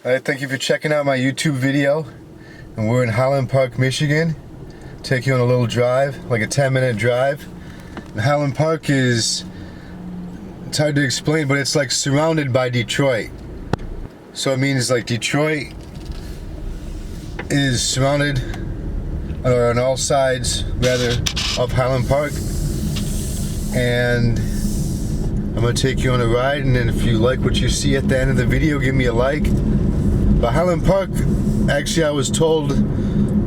Alright, thank you for checking out my YouTube video. And we're in Highland Park, Michigan. Take you on a little drive, like a 10-minute drive. And Highland Park is, it's hard to explain, but it's like surrounded by Detroit. So it means like Detroit is surrounded, or on all sides rather, of Highland Park. And I'm gonna take you on a ride, and then if you like what you see at the end of the video, give me a like. But Highland Park, actually I was told,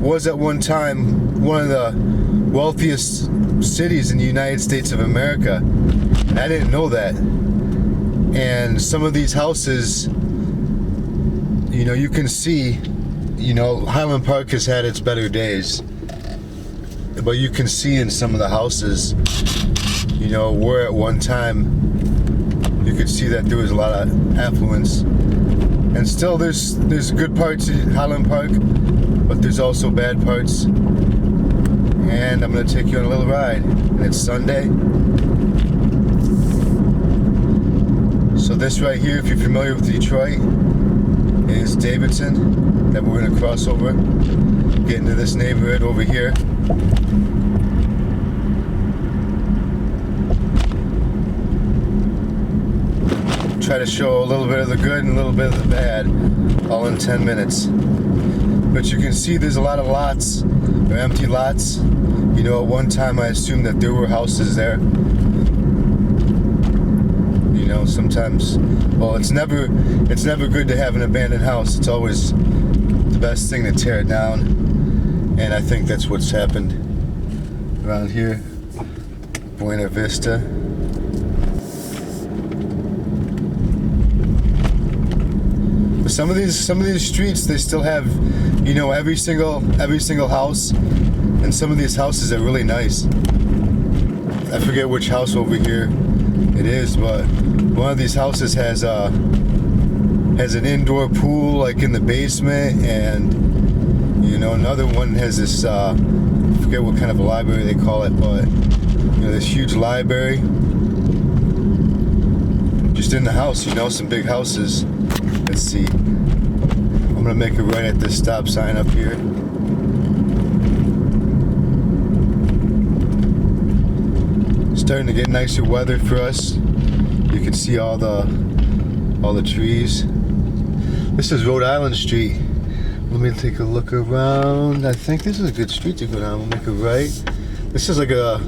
was at one time one of the wealthiest cities in the United States of America. And I didn't know that. And some of these houses, you know, you can see, you know, Highland Park has had its better days. But you can see in some of the houses, you know, where at one time you could see that there was a lot of affluence. And still there's good parts in Highland Park, but there's also bad parts. And I'm gonna take you on a little ride. And it's Sunday. So this right here, if you're familiar with Detroit, is Davidson, that we're gonna cross over. Get into this neighborhood over here. Try to show a little bit of the good and a little bit of the bad, all in 10 minutes. But you can see there's a lot of lots, or empty lots. You know, at one time I assumed that there were houses there. You know, sometimes, well, it's never good to have an abandoned house. It's always the best thing to tear it down. And I think that's what's happened around here. Buena Vista. Some of these streets, they still have, you know, every single house, and some of these houses are really nice. I forget which house over here it is, but one of these houses has an indoor pool like in the basement, and you know, another one has this I forget what kind of a library they call it, but you know, this huge library just in the house. You know, some big houses. Let's see. I'm gonna make a right at this stop sign up here. Starting to get nicer weather for us. You can see all the trees. This is Rhode Island Street. Let me take a look around. I think this is a good street to go down. We'll make a right. This is like a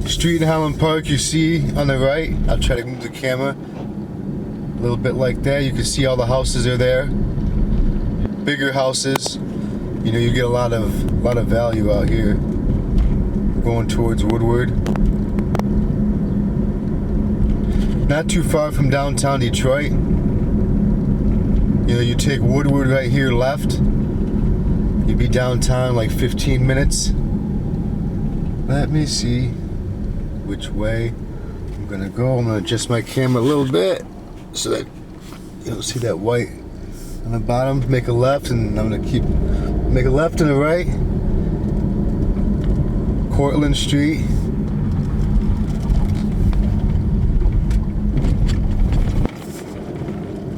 street in Highland Park you see on the right. I'll try to move the camera a little bit like that. You can see all the houses are there. Bigger houses. You know, you get a lot of value out here. Going towards Woodward. Not too far from downtown Detroit. You know, you take Woodward right here left. You'd be downtown like 15 minutes. Let me see which way I'm gonna go. I'm gonna adjust my camera a little bit so that you don't see that white on the bottom. Make a left, and I'm gonna make a left and a right. Cortlandt Street.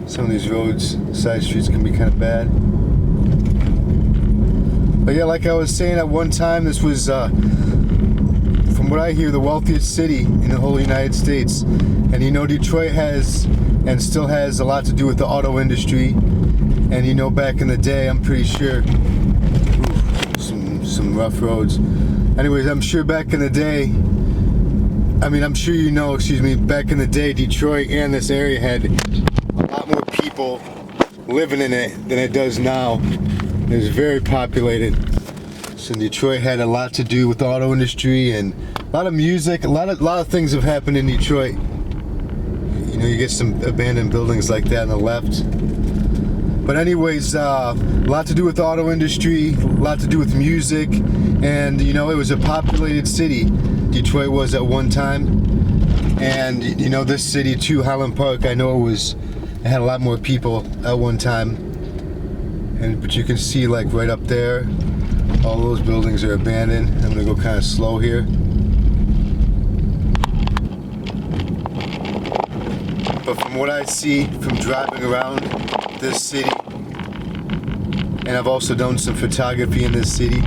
Some of these roads, side streets, can be kind of bad. But yeah, like I was saying, at one time this was, from what I hear, the wealthiest city in the whole United States. And you know, Detroit has and still has a lot to do with the auto industry. And you know, back in the day, I'm pretty sure, some rough roads. Anyways, I'm sure back in the day, I mean, I'm sure you know, excuse me, back in the day, Detroit and this area had a lot more people living in it than it does now. It was very populated. So Detroit had a lot to do with the auto industry and a lot of music. A lot of things have happened in Detroit. You know, you get some abandoned buildings like that on the left. But anyways, a lot to do with the auto industry, a lot to do with music, and you know, it was a populated city. Detroit was at one time, and you know, this city too, Highland Park, I know it had a lot more people at one time. But you can see, like right up there, all those buildings are abandoned. I'm gonna go kind of slow here. But from what I see from driving around this city, and I've also done some photography in this city.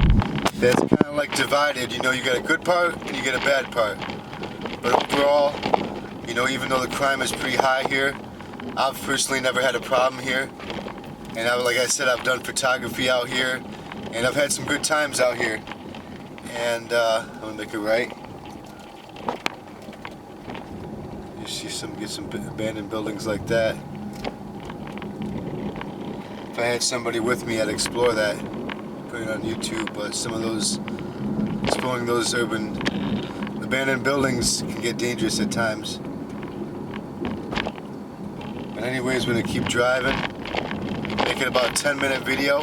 That's kind of like divided. You know, you got a good part and you got a bad part. But overall, you know, even though the crime is pretty high here, I've personally never had a problem here. And like I said, I've done photography out here, and I've had some good times out here. And I'm gonna make it right. You see get some abandoned buildings like that. If I had somebody with me, I'd explore that, put it on YouTube. But some of those, exploring those urban abandoned buildings can get dangerous at times. But anyways, we're gonna keep driving. Make it about a 10-minute video.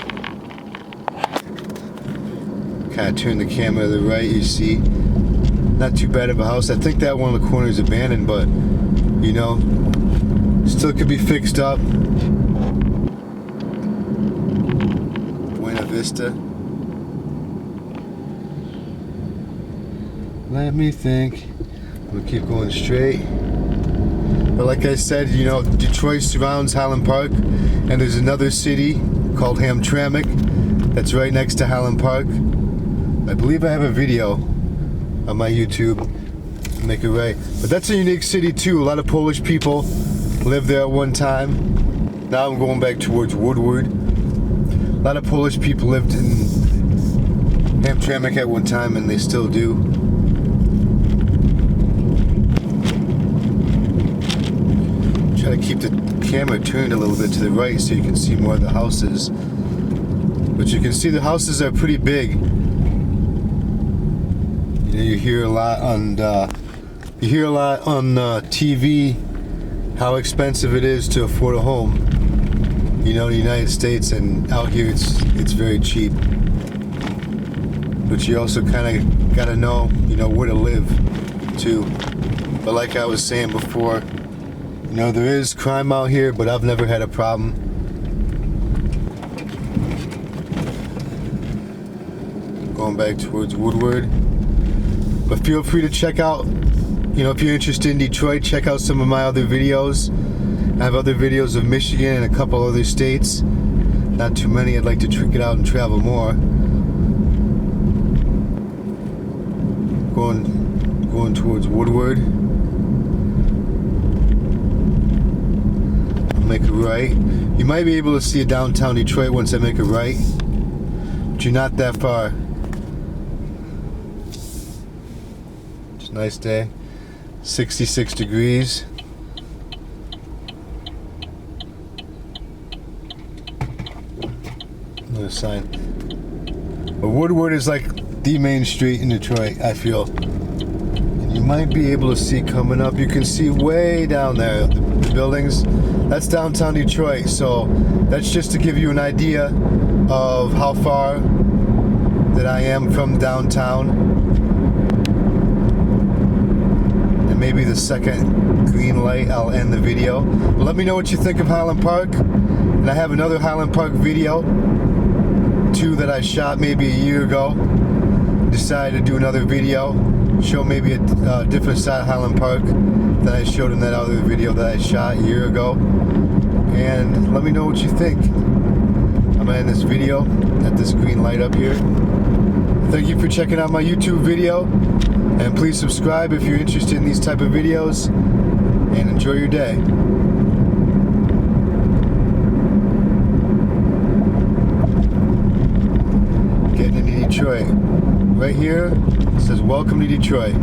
Kind of turn the camera to the right, you see. Not too bad of a house. I think that one in the corner is abandoned, but you know, still could be fixed up. Buena Vista. Let me think. We'll keep going straight. But like I said, you know, Detroit surrounds Highland Park, and there's another city called Hamtramck that's right next to Highland Park. I believe I have a video on my YouTube. Make it right. But that's a unique city too. A lot of Polish people lived there at one time. Now I'm going back towards Woodward. A lot of Polish people lived in Hamtramck at one time, and they still do. Try to keep the camera turned a little bit to the right so you can see more of the houses. But you can see the houses are pretty big. You know, you hear a lot on TV how expensive it is to afford a home. You know, in the United States, and out here it's very cheap. But you also kind of gotta know, you know, where to live too. But like I was saying before, you know, there is crime out here, but I've never had a problem. Going back towards Woodward. But feel free to check out, you know, if you're interested in Detroit, check out some of my other videos. I have other videos of Michigan and a couple other states. Not too many. I'd like to get out and travel more. Going towards Woodward. Make a right. You might be able to see a downtown Detroit once I make a right, but you're not that far. It's a nice day. 66 degrees. Another sign. But Woodward is like the main street in Detroit, I feel. And you might be able to see coming up. You can see way down there the buildings. That's downtown Detroit, so that's just to give you an idea of how far that I am from downtown. And maybe the second green light, I'll end the video. But let me know what you think of Highland Park. And I have another Highland Park video, too, that I shot maybe a year ago. Decided to do another video, show maybe a different side of Highland Park that I showed in that other video that I shot a year ago. And let me know what you think. I'm gonna end this video at this green light up here. Thank you for checking out my YouTube video, and please subscribe if you're interested in these type of videos, and enjoy your day. Getting into Detroit. Right here, it says welcome to Detroit.